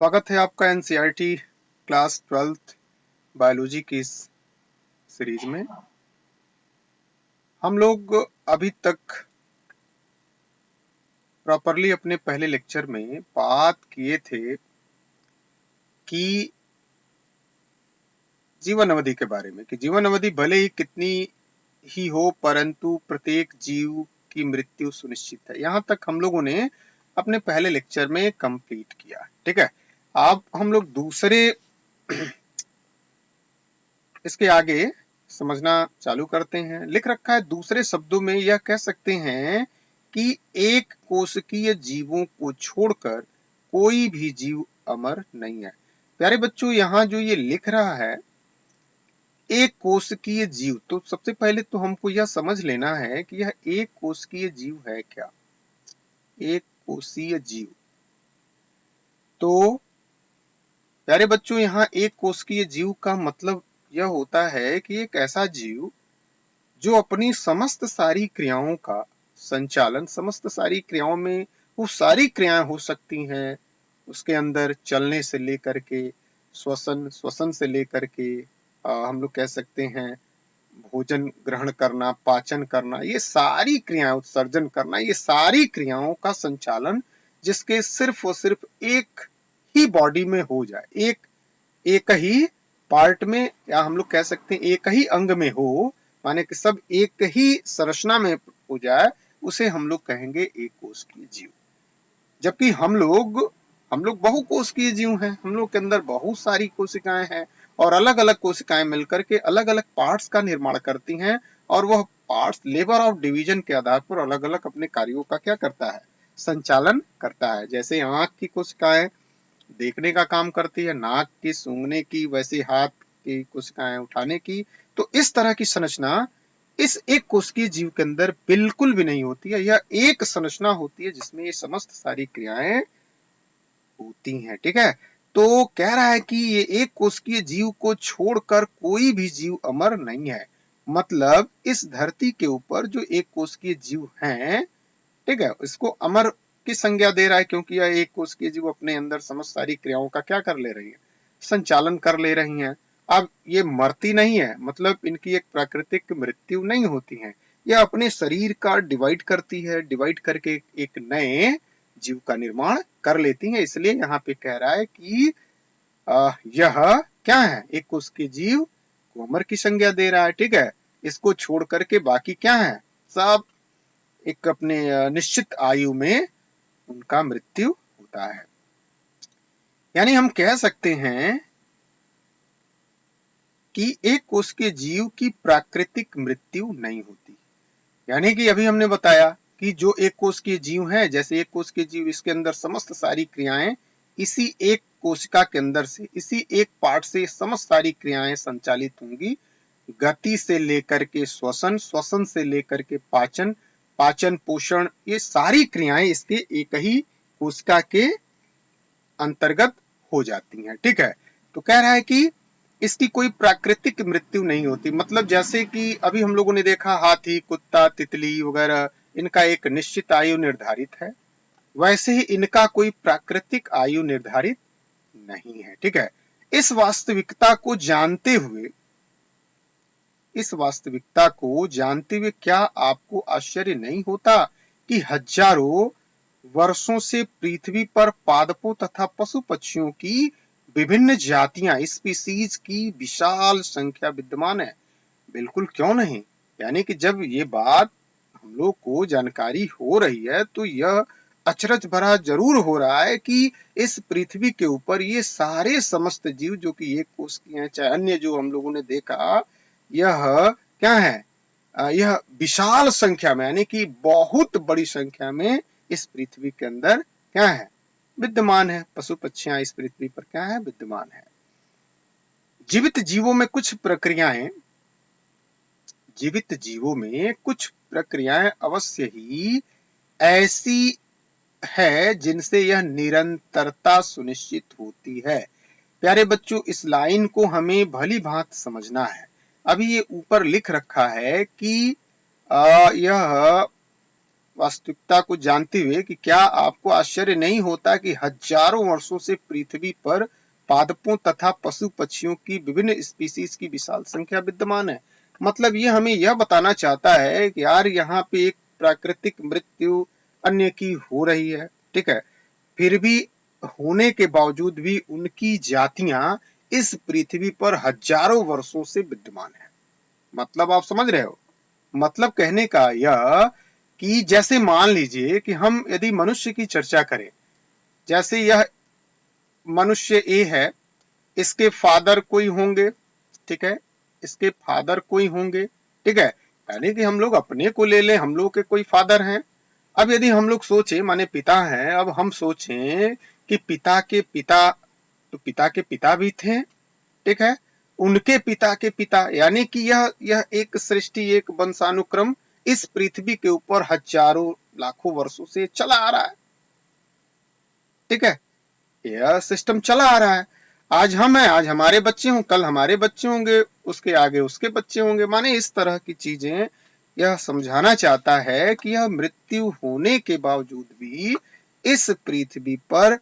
स्वागत है आपका एनसीईआरटी क्लास 12th बायोलॉजी की इस सीरीज में। हम लोग अभी तक प्रॉपरली अपने पहले लेक्चर में बात किए थे कि जीवन अवधि के बारे में, कि जीवन अवधि भले ही कितनी ही हो परंतु प्रत्येक जीव की मृत्यु सुनिश्चित है। यहाँ तक हम लोगों ने अपने पहले लेक्चर में कंप्लीट किया। ठीक है, अब हम लोग दूसरे इसके आगे समझना चालू करते हैं। लिख रखा है, दूसरे शब्दों में यह कह सकते हैं कि एक कोशिकीय जीवों को छोड़कर कोई भी जीव अमर नहीं है। प्यारे बच्चों, यहाँ जो ये लिख रहा है एक कोशिकीय जीव, तो सबसे पहले तो हमको यह समझ लेना है कि यह एक कोशिकीय जीव है क्या। एक कोशीय जीव, तो प्यारे बच्चों यहाँ एक कोशिकीय जीव का मतलब यह होता है कि एक ऐसा जीव जो अपनी समस्त सारी क्रियाओं का संचालन, समस्त सारी क्रियाओं में वो सारी क्रियाएं हो सकती हैं उसके अंदर, चलने से लेकर के श्वसन, श्वसन से लेकर के हम लोग कह सकते हैं भोजन ग्रहण करना, पाचन करना, ये सारी क्रियाएं, उत्सर्जन करना, ये सारी क्रियाओं का संचालन जिसके सिर्फ और सिर्फ एक ही बॉडी में हो जाए, एक ही पार्ट में, या हम लोग कह सकते हैं एक ही अंग में हो, माने कि सब एक ही संरचना में हो जाए, उसे हम लोग कहेंगे एक कोशिकीय जीव। जबकि हम लोग बहुकोशिकीय जीव हैं। हम लोग के अंदर बहुत सारी कोशिकाएं हैं और अलग अलग कोशिकाएं मिलकर के अलग अलग पार्ट्स का निर्माण करती हैं, और वह पार्ट्स लेबर ऑफ डिवीजन के आधार पर अलग अलग अपने कार्यों का क्या करता है, संचालन करता है। जैसे आंख की कोशिकाएं देखने का काम करती है, नाक की सूंघने की, वैसे हाथ की कोशिकाएं उठाने की। तो इस तरह की संरचना इस एक कोशिकीय जीव के अंदर बिल्कुल भी नहीं होती है। यह एक संरचना होती है जिसमें ये समस्त सारी क्रियाएं होती हैं। ठीक है, तो कह रहा है कि ये एक कोशिकीय जीव को छोड़कर कोई भी जीव अमर नहीं है। मतलब इस धरती के ऊपर जो एक कोशिकीय जीव हैं, ठीक है, इसको अमर की संज्ञा दे रहा है क्योंकि यह एक कोशिकीय जीव अपने अंदर समस्त सारी क्रियाओं का क्या कर ले रही है, संचालन कर ले रही हैं। अब ये मरती नहीं है, मतलब इनकी एक प्राकृतिक मृत्यु नहीं होती है। यह अपने शरीर का डिवाइड करती है, डिवाइड करके एक नए जीव का निर्माण कर लेती है। इसलिए यहाँ पे कह रहा है कि यह क्या है, एक कोशिकीय जीव को अमर की संज्ञा दे रहा है। ठीक है, इसको छोड़ करके बाकी क्या है, सब एक अपने निश्चित आयु में उनका मृत्यु होता है। यानी हम कह सकते हैं कि एक कोशिकीय जीव की प्राकृतिक मृत्यु नहीं होती। यानी कि अभी हमने बताया कि जो एक कोशिकीय जीव है, जैसे एक कोशिकीय जीव, इसके अंदर समस्त सारी क्रियाएं इसी एक कोशिका के अंदर से, इसी एक पार्ट से समस्त सारी क्रियाएं संचालित होंगी। गति से लेकर के श्वसन, श्वसन से लेकर के पाचन, पाचन पोषण, ये सारी क्रियाएं इसके एक ही कोशिका के अंतर्गत हो जाती हैं। ठीक है, तो कह रहा है कि इसकी कोई प्राकृतिक मृत्यु नहीं होती। मतलब जैसे कि अभी हम लोगों ने देखा हाथी, कुत्ता, तितली वगैरह, इनका एक निश्चित आयु निर्धारित है, वैसे ही इनका कोई प्राकृतिक आयु निर्धारित नहीं है। ठीक है, इस वास्तविकता को जानते हुए, इस वास्तविकता को जानते हुए क्या आपको आश्चर्य नहीं होता कि हजारों वर्षों से पृथ्वी पर पादपों तथा पशु पक्षियों की विभिन्न जातियां, स्पीसीज की विशाल संख्या विद्यमान है। बिल्कुल, क्यों नहीं। यानी कि जब ये बात हम लोग को जानकारी हो रही है तो यह अचरज भरा जरूर हो रहा है कि इस पृथ्वी के ऊपर ये सारे समस्त जीव जो कि एक कोश के हैं, चाहे अन्य जो हम लोगों ने देखा, यह क्या है, यह विशाल संख्या में, यानी कि बहुत बड़ी संख्या में इस पृथ्वी के अंदर क्या है, विद्यमान है। पशु पक्षियां इस पृथ्वी पर क्या है, विद्यमान है। जीवित जीवों में कुछ प्रक्रियाएं, जीवित जीवों में कुछ प्रक्रियाएं अवश्य ही ऐसी है जिनसे यह निरंतरता सुनिश्चित होती है। प्यारे बच्चों, इस लाइन को हमें भली भांति समझना है। अभी ये ऊपर लिख रखा है कि यह वास्तविकता को जानते हुए कि क्या आपको आश्चर्य नहीं होता कि हजारों वर्षों से पृथ्वी पर पादपों तथा पशु पक्षियों की विभिन्न स्पीसीज की विशाल संख्या विद्यमान है। मतलब ये हमें यह बताना चाहता है कि यार यहाँ पे एक प्राकृतिक मृत्यु अन्य की हो रही है, ठीक है, फिर भी होने के बावजूद भी उनकी जातियां इस पृथ्वी पर हजारों वर्षों से विद्यमान है। मतलब आप समझ रहे हो, मतलब कहने का यह कि जैसे मान लीजिए कि हम यदि मनुष्य की चर्चा करें, जैसे यह मनुष्य ए है, इसके फादर कोई होंगे, ठीक है, इसके फादर कोई होंगे, ठीक है, यानी कि हम लोग अपने को ले ले, हम लोग के कोई फादर हैं। अब यदि हम लोग सोचे माने पिता हैं, अब हम सोचें कि पिता के पिता, तो पिता के पिता भी थे, ठीक है, उनके पिता के पिता, यानी कि यह एक सृष्टि, एक वंशानुक्रम इस पृथ्वी के ऊपर हजारों लाखों वर्षों से चला आ रहा है, ठीक है, यह सिस्टम चला आ रहा है। आज हम हैं, आज हमारे बच्चे हों, कल हमारे बच्चे होंगे, उसके आगे उसके बच्चे होंगे, माने इस तरह की चीजें यह समझाना चाहता है कि यह मृत्यु होने के बावजूद भी इस पृथ्वी पर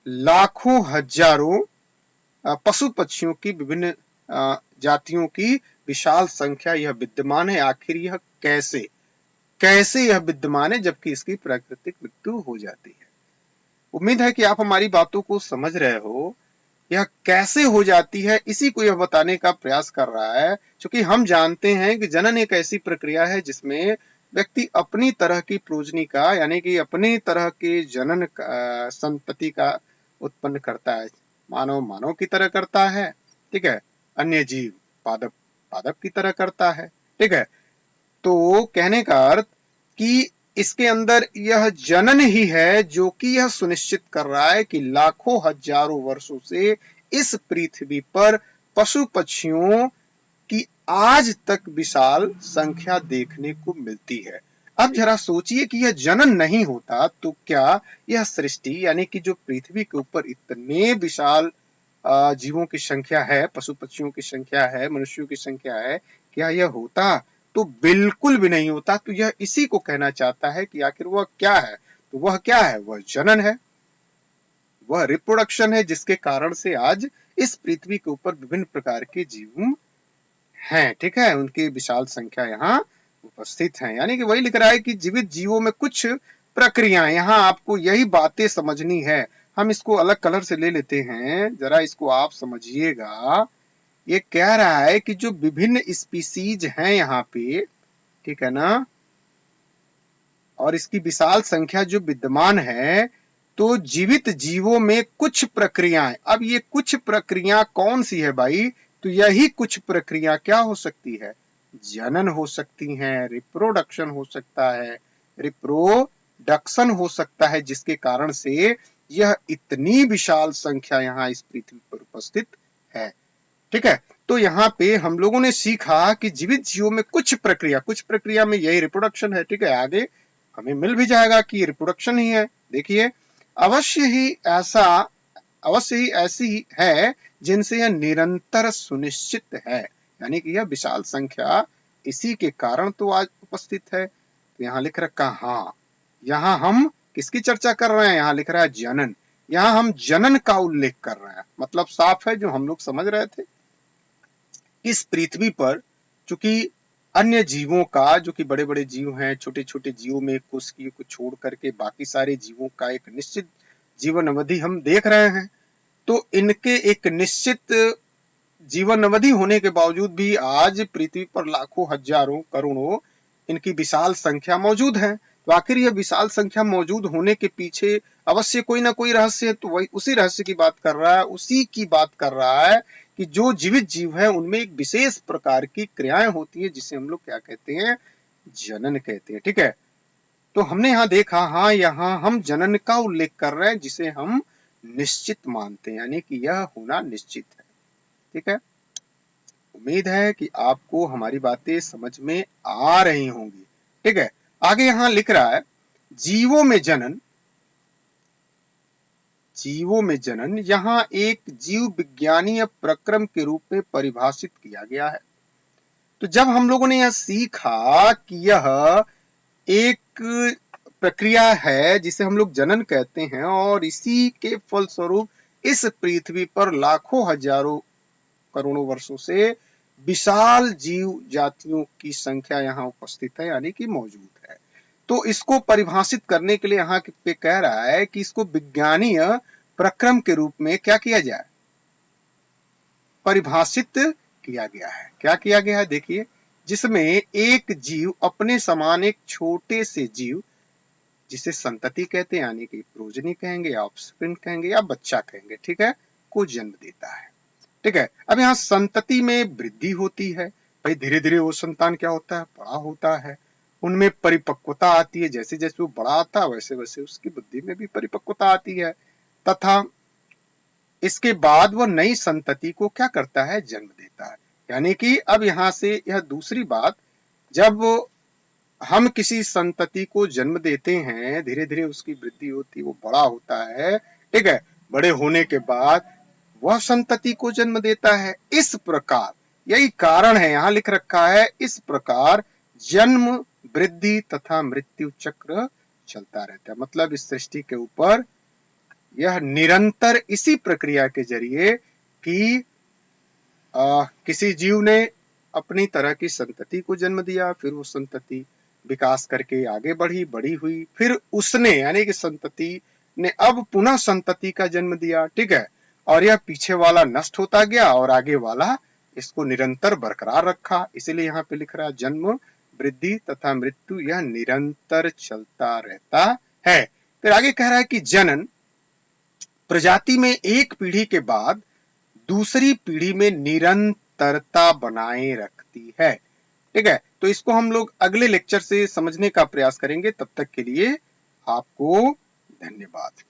लाखों हजारों पशु पक्षियों की विभिन्न जातियों की विशाल संख्या यह विद्यमान है। आखिर यह कैसे कैसे यह विद्यमान है जबकि इसकी प्राकृतिक मृत्यु हो जाती है। उम्मीद है कि आप हमारी बातों को समझ रहे हो। यह कैसे हो जाती है इसी को यह बताने का प्रयास कर रहा है, क्योंकि हम जानते हैं कि जनन एक ऐसी प्रक्रिया है जिसमें व्यक्ति अपनी तरह की प्रोजनी का, यानी कि अपनी तरह के जनन संतति का उत्पन्न करता है। मानव मानव की तरह करता है, ठीक है, अन्य जीव पादप पादप की तरह करता है, ठीक है। तो कहने का अर्थ कि इसके अंदर यह जनन ही है जो कि यह सुनिश्चित कर रहा है कि लाखों हजारों वर्षों से इस पृथ्वी पर पशु पक्षियों की आज तक विशाल संख्या देखने को मिलती है। अब जरा सोचिए कि यह जनन नहीं होता तो क्या यह सृष्टि, यानी कि जो पृथ्वी के ऊपर इतने विशाल जीवों की संख्या है, पशु पक्षियों की संख्या है, मनुष्यों की संख्या है, क्या यह होता? तो बिल्कुल भी नहीं होता। तो यह इसी को कहना चाहता है कि आखिर वह क्या है? तो वह क्या है? वह जनन है, वह रिप्रोडक्शन है, जिसके कारण से आज इस पृथ्वी के ऊपर विभिन्न प्रकार के जीव हैं, ठीक है, उनकी विशाल संख्या यहाँ उपस्थित है। यानी कि वही लिख रहा है कि जीवित जीवों में कुछ प्रक्रियाएं, यहाँ आपको यही बातें समझनी है। हम इसको अलग कलर से ले लेते हैं, जरा इसको आप समझिएगा। ये कह रहा है कि जो विभिन्न स्पीसीज हैं यहाँ पे, ठीक है ना, और इसकी विशाल संख्या जो विद्यमान है, तो जीवित जीवों में कुछ प्रक्रियाएं, अब ये कुछ प्रक्रिया कौन सी है भाई? तो यही कुछ प्रक्रिया क्या हो सकती है? जनन हो सकती है, रिप्रोडक्शन हो सकता है, रिप्रोडक्शन हो सकता है, जिसके कारण से यह इतनी विशाल संख्या यहाँ इस पृथ्वी पर उपस्थित है, ठीक है। तो यहाँ पे हम लोगों ने सीखा कि जीवित जीवों में कुछ प्रक्रिया में यही रिप्रोडक्शन है, ठीक है। आगे हमें मिल भी जाएगा कि रिप्रोडक्शन ही है। देखिए, अवश्य ही ऐसा अवश्य ही ऐसी है जिनसे यह निरंतर सुनिश्चित है, यानी कि यह विशाल संख्या इसी के कारण तो आज उपस्थित है। तो यहाँ लिख रखा, हाँ, यहाँ हम किसकी चर्चा कर रहे हैं? यहाँ लिख रहा है जनन। यहाँ हम जनन का उल्लेख कर रहे हैं, मतलब साफ है जो हम लोग समझ रहे थे। इस पृथ्वी पर चूंकि अन्य जीवों का, जो कि बड़े बड़े जीव हैं, छोटे छोटे जीवों में कोशिकीय को छोड़ करके बाकी सारे जीवों का एक निश्चित जीवन अवधि हम देख रहे हैं। तो इनके एक निश्चित जीवन अवधि होने के बावजूद भी आज पृथ्वी पर लाखों हजारों करोड़ों इनकी विशाल संख्या मौजूद है। तो आखिर यह विशाल संख्या मौजूद होने के पीछे अवश्य कोई ना कोई रहस्य है। तो वही उसी रहस्य की बात कर रहा है, उसी की बात कर रहा है कि जो जीवित जीव है उनमें एक विशेष प्रकार की क्रियाएं होती है, जिसे हम लोग क्या कहते हैं? जनन कहते हैं, ठीक है। तो हमने यहाँ देखा, हाँ, यहाँ हम जनन का उल्लेख कर रहे हैं, जिसे हम निश्चित मानते हैं, यानी कि यह होना निश्चित है, ठीक है। उम्मीद है कि आपको हमारी बातें समझ में आ रही होंगी, ठीक है। आगे यहाँ लिख रहा है, जीवों में जनन, जीवों में जनन यहाँ एक जीव विज्ञानीय प्रक्रम के रूप में परिभाषित किया गया है। तो जब हम लोगों ने यह सीखा कि यह एक प्रक्रिया है जिसे हम लोग जनन कहते हैं, और इसी के फलस्वरूप इस पृथ्वी पर लाखों हजारों करोड़ों वर्षों से विशाल जीव जातियों की संख्या यहाँ उपस्थित है, यानी कि मौजूद है। तो इसको परिभाषित करने के लिए यहाँ पे कह रहा है कि इसको विज्ञानीय प्रक्रम के रूप में क्या किया जाए, परिभाषित किया गया है। क्या किया गया है, देखिए, जिसमें एक जीव अपने समान एक छोटे से जीव, जिसे संतति कहते हैं, यानी कि प्रोजनी कहेंगे या ऑफस्प्रिंग कहेंगे या बच्चा कहेंगे, ठीक है, को जन्म देता है। ठीक है, अब यहाँ संतति में वृद्धि होती है, भाई धीरे धीरे वो संतान क्या होता है, बड़ा होता है, उनमें परिपक्वता आती है, जैसे जैसे वो बड़ा आता है वैसे वैसे उसकी बुद्धि में भी परिपक्वता आती है, तथा इसके बाद वो नई संतति को क्या करता है, जन्म देता है। यानी कि अब यहाँ से यह दूसरी बात, जब हम किसी संतति को जन्म देते हैं, धीरे धीरे उसकी वृद्धि होती है, वो बड़ा होता है, ठीक है, बड़े होने के बाद वह संतति को जन्म देता है। इस प्रकार, यही कारण है, यहां लिख रखा है, इस प्रकार जन्म, वृद्धि तथा मृत्यु चक्र चलता रहता है। मतलब इस सृष्टि के ऊपर यह निरंतर इसी प्रक्रिया के जरिए कि किसी जीव ने अपनी तरह की संतति को जन्म दिया, फिर वो संतति विकास करके आगे बढ़ी, बड़ी हुई, फिर उसने यानी कि संतति ने अब पुनः संतति का जन्म दिया, ठीक है, और यह पीछे वाला नष्ट होता गया और आगे वाला इसको निरंतर बरकरार रखा। इसीलिए यहाँ पे लिख रहा है जन्म, वृद्धि तथा मृत्यु यह निरंतर चलता रहता है। फिर आगे कह रहा है कि जनन प्रजाति में एक पीढ़ी के बाद दूसरी पीढ़ी में निरंतरता बनाए रखती है। ठीक है, तो इसको हम लोग अगले लेक्चर से समझने का प्रयास करेंगे। तब तक के लिए आपको धन्यवाद।